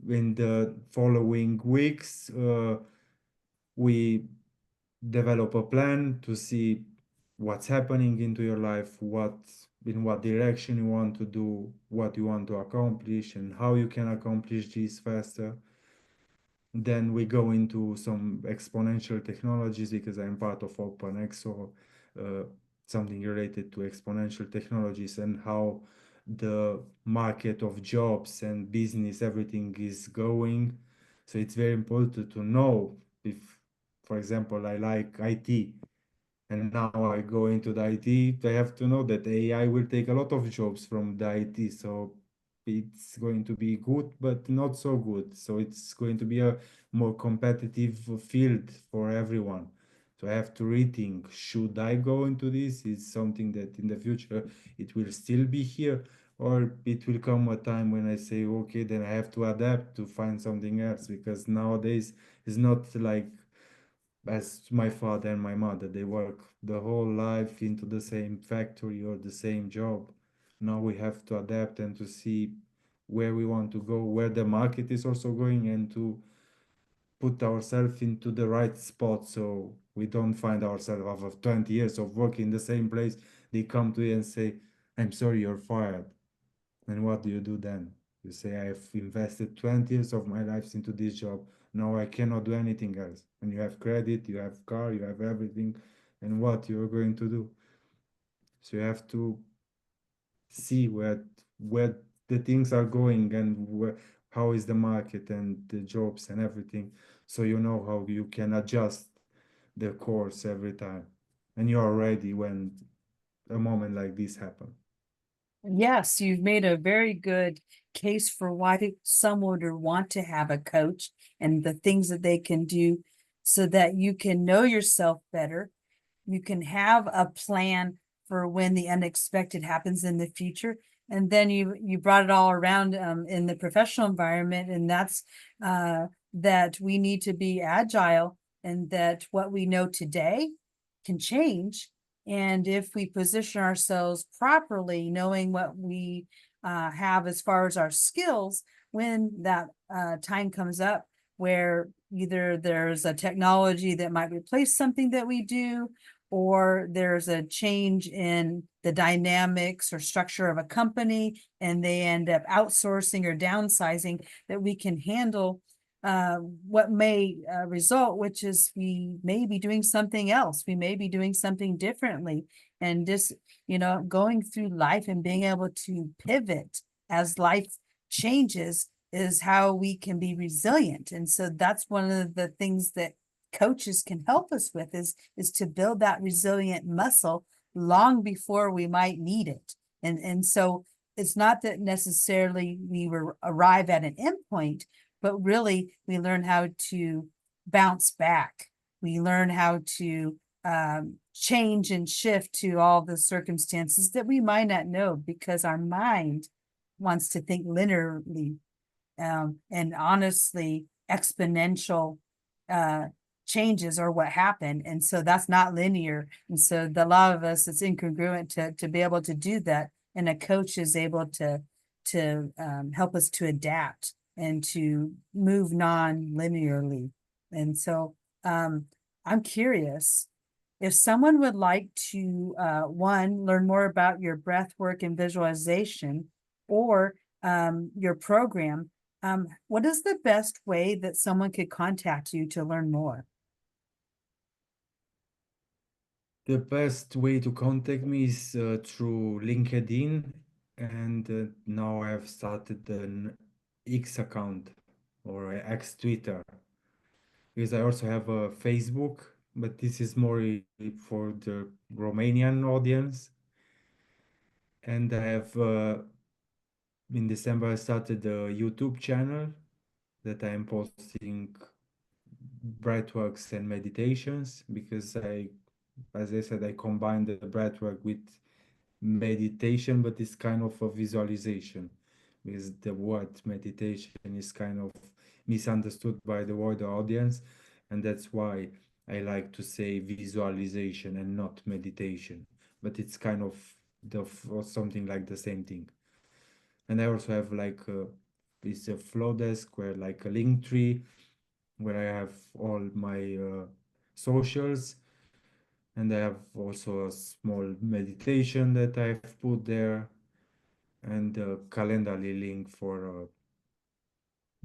in the following weeks, we develop a plan to see what's happening into your life, what in what direction you want to do, what you want to accomplish, and how you can accomplish this faster. Then we go into some exponential technologies, because I'm part of OpenX, so uh, something related to exponential technologies and how the market of jobs and business, everything is going. So it's very important to know if, for example, I like IT, and now I go into the IT, I have to know that AI will take a lot of jobs from the IT. So it's going to be good, but not so good. So it's going to be a more competitive field for everyone. So I have to rethink, should I go into this? Is something that in the future it will still be here? Or it will come a time when I say, okay, then I have to adapt to find something else, because nowadays it's not like as my father and my mother, they work the whole life into the same factory or the same job. Now we have to adapt and to see where we want to go, where the market is also going, and to put ourselves into the right spot, so we don't find ourselves after 20 years of working in the same place. They come to you and say, I'm sorry, you're fired. And what do you do then? You say, I've invested 20 years of my life into this job. Now I cannot do anything else. And you have credit, you have car, you have everything. And what you're going to do? So you have to see where the things are going, and how is the market and the jobs and everything. So you know how you can adjust the course every time. And you're ready when a moment like this happens. Yes, you've made a very good case for why someone would want to have a coach and the things that they can do so that you can know yourself better. You can have a plan for when the unexpected happens in the future. And then you brought it all around in the professional environment, and that's that we need to be agile, and that what we know today can change. And if we position ourselves properly, knowing what we have as far as our skills, when that time comes up where either there's a technology that might replace something that we do, or there's a change in the dynamics or structure of a company and they end up outsourcing or downsizing, that we can handle what may result, which is we may be doing something else. We may be doing something differently. And just, going through life and being able to pivot as life changes is how we can be resilient. And so that's one of the things that coaches can help us with is to build that resilient muscle long before we might need it. And so it's not that necessarily we will arrive at an endpoint, but really we learn how to bounce back. We learn how to change and shift to all the circumstances that we might not know, because our mind wants to think linearly, and honestly, exponential uh, changes are what happen. And so that's not linear. And so a lot of us, it's incongruent to be able to do that. And a coach is able to help us to adapt and to move non-linearly. And so I'm curious if someone would like to one, learn more about your breath work and visualization, or your program. What is the best way that someone could contact you to learn more? The best way to contact me is through LinkedIn, and now I have started an X account or X Twitter because I also have a Facebook, but this is more for the Romanian audience. And I have in December I started a YouTube channel that I am posting breathworks and meditations because as I said, I combine the breathwork with meditation, but it's kind of a visualization because the word meditation is kind of misunderstood by the wider audience, and that's why I like to say visualization and not meditation. But it's kind of or something like the same thing. And I also have like it's a flow desk where like a link tree where I have all my socials, and I have also a small meditation that I've put there, and a Calendly link for a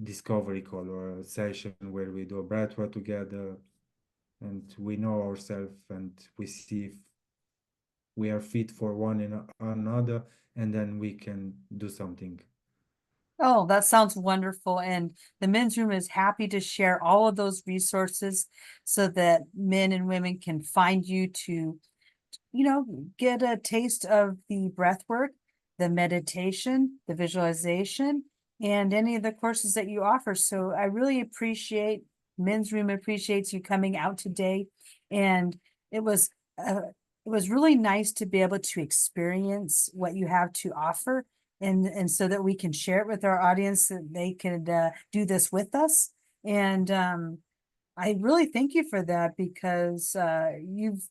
discovery call or a session where we do a breathwork together and we know ourselves and we see if we are fit for one another, and then we can do something. Oh, that sounds wonderful. And the men's room is happy to share all of those resources so that men and women can find you to, get a taste of the breath work, the meditation, the visualization, and any of the courses that you offer. So I really appreciate Men's Room appreciates you coming out today. And it was it was really nice to be able to experience what you have to offer and so that we can share it with our audience that they could do this with us. And I really thank you for that because you've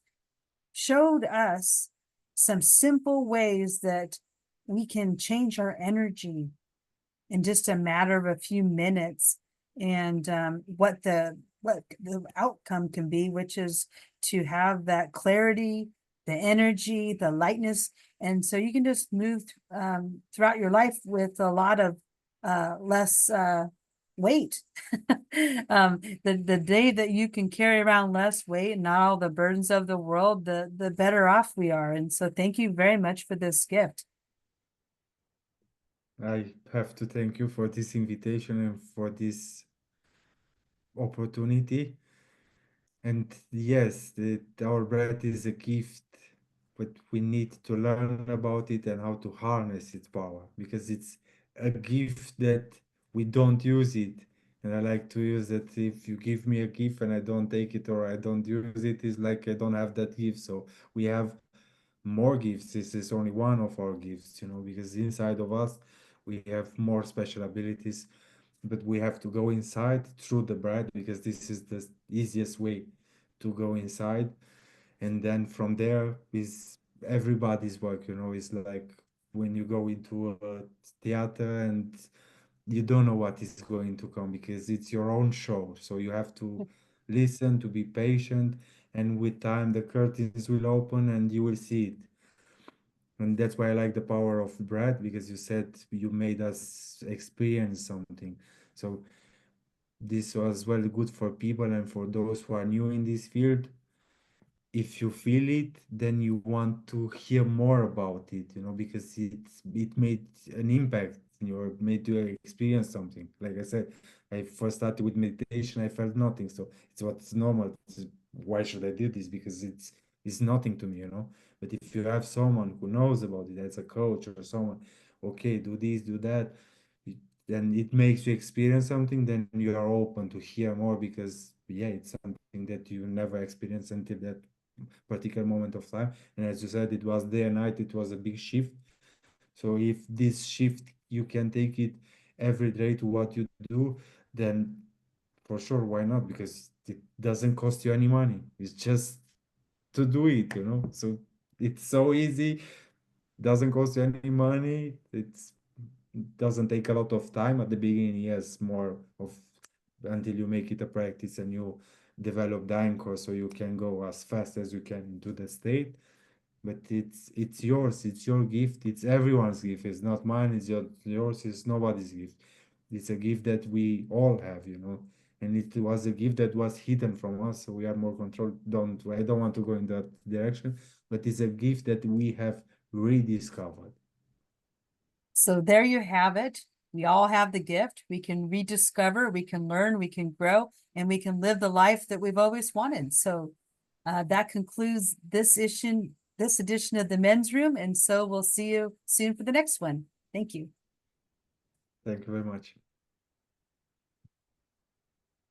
showed us some simple ways that we can change our energy in just a matter of a few minutes and what the outcome can be, which is to have that clarity, the energy, the lightness. And so you can just move throughout your life with a lot of less weight. The day that you can carry around less weight and not all the burdens of the world, the better off we are. And so thank you very much for this gift. I have to thank you for this invitation and for this opportunity. And yes, our breath is a gift, but we need to learn about it and how to harness its power because it's a gift that we don't use it. And I like to use that if you give me a gift and I don't take it or I don't use it, it's like I don't have that gift. So we have more gifts. This is only one of our gifts, because inside of us we have more special abilities, but we have to go inside through the breath because this is the easiest way to go inside, and then from there is everybody's work. It's like when you go into a theater and you don't know what is going to come because it's your own show, so you have to listen, to be patient, and with time the curtains will open and you will see it. And that's why I like the power of breath, because you said you made us experience something. So this was well good for people and for those who are new in this field. If you feel it, then you want to hear more about it, because it made an impact in your made you experience something. Like I said, I first started with meditation, I felt nothing. So it's what's normal. Why should I do this? Because it's nothing to me. But if you have someone who knows about it, as a coach or someone, okay, do this, do that, it- then it makes you experience something, then you are open to hear more because yeah, it's something that you never experienced until that particular moment of time. And as you said, it was day and night, it was a big shift. So if this shift you can take it every day to what you do, then for sure, why not? Because it doesn't cost you any money. It's just to do it. So it's so easy, doesn't cost you any money. It doesn't take a lot of time at the beginning. Yes, more of until you make it a practice and you develop the anchor so you can go as fast as you can into the state. But it's yours, it's your gift, it's everyone's gift. It's not mine, it's yours, it's nobody's gift. It's a gift that we all have. and it was a gift that was hidden from us, so we are more controlled. I don't want to go in that direction, but it's a gift that we have rediscovered. So there you have it. We all have the gift. We can rediscover, we can learn, we can grow, and we can live the life that we've always wanted. So that concludes this edition of the Men's Room. And so we'll see you soon for the next one. Thank you. Thank you very much.